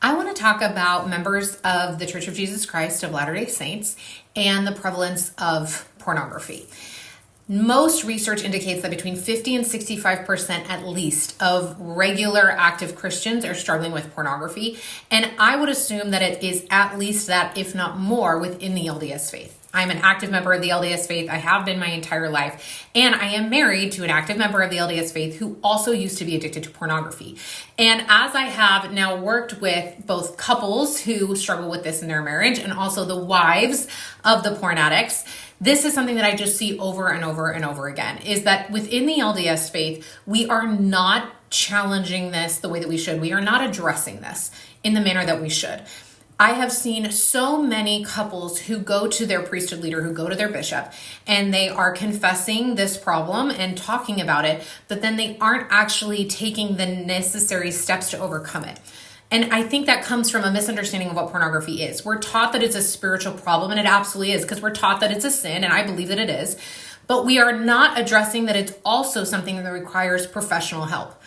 I want to talk about members of the Church of Jesus Christ of Latter-day Saints and the prevalence of pornography. Most research indicates that between 50 and 65% at least of regular active Christians are struggling with pornography. And I would assume that it is at least that, if not more, within the LDS faith. I'm an active member of the LDS faith. I have been my entire life. And I am married to an active member of the LDS faith who also used to be addicted to pornography. And as I have now worked with both couples who struggle with this in their marriage and also the wives of the porn addicts, this is something that I just see over and over and over again, is that within the LDS faith, we are not challenging this the way that we should. We are not addressing this in the manner that we should. I have seen so many couples who go to their priesthood leader, who go to their bishop, and they are confessing this problem and talking about it, but then they aren't actually taking the necessary steps to overcome it. And I think that comes from a misunderstanding of what pornography is. We're taught that it's a spiritual problem, and it absolutely is, because we're taught that it's a sin, and I believe that it is. But we are not addressing that it's also something that requires professional help.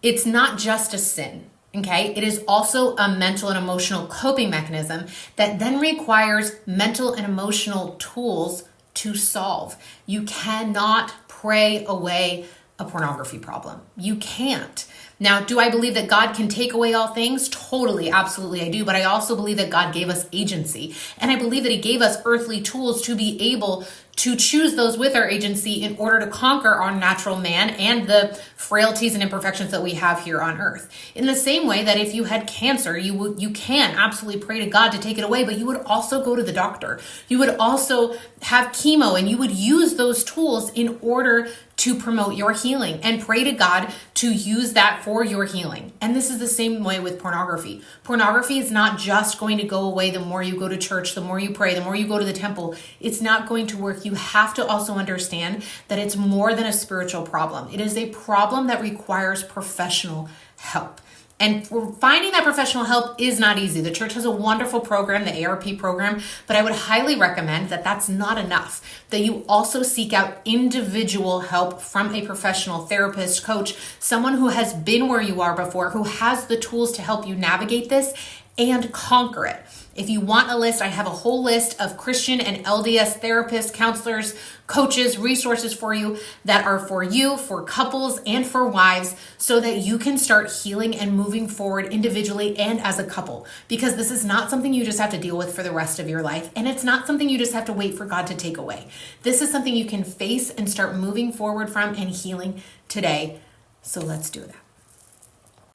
It's not just a sin. Okay, it is also a mental and emotional coping mechanism that then requires mental and emotional tools to solve. You cannot pray away a pornography problem. You can't. Now, do I believe that God can take away all things? Totally, absolutely I do. But I also believe that God gave us agency. And I believe that He gave us earthly tools to be able to choose those with our agency in order to conquer our natural man and the frailties and imperfections that we have here on earth. In the same way that if you had cancer, you can absolutely pray to God to take it away, but you would also go to the doctor. You would also have chemo, and you would use those tools in order to promote your healing and pray to God to use that for your healing. And this is the same way with pornography. Pornography is not just going to go away the more you go to church, the more you pray, the more you go to the temple. It's not going to work. You have to also understand that it's more than a spiritual problem. It is a problem that requires professional help. And finding that professional help is not easy. The church has a wonderful program, the ARP program, but I would highly recommend that that's not enough, that you also seek out individual help from a professional therapist, coach, someone who has been where you are before, who has the tools to help you navigate this and conquer it. If you want a list, I have a whole list of Christian and LDS therapists, counselors, coaches, resources for you that are for you, for couples, and for wives, so that you can start healing and moving forward individually and as a couple. Because this is not something you just have to deal with for the rest of your life, and it's not something you just have to wait for God to take away. This is something you can face and start moving forward from and healing today. So let's do that.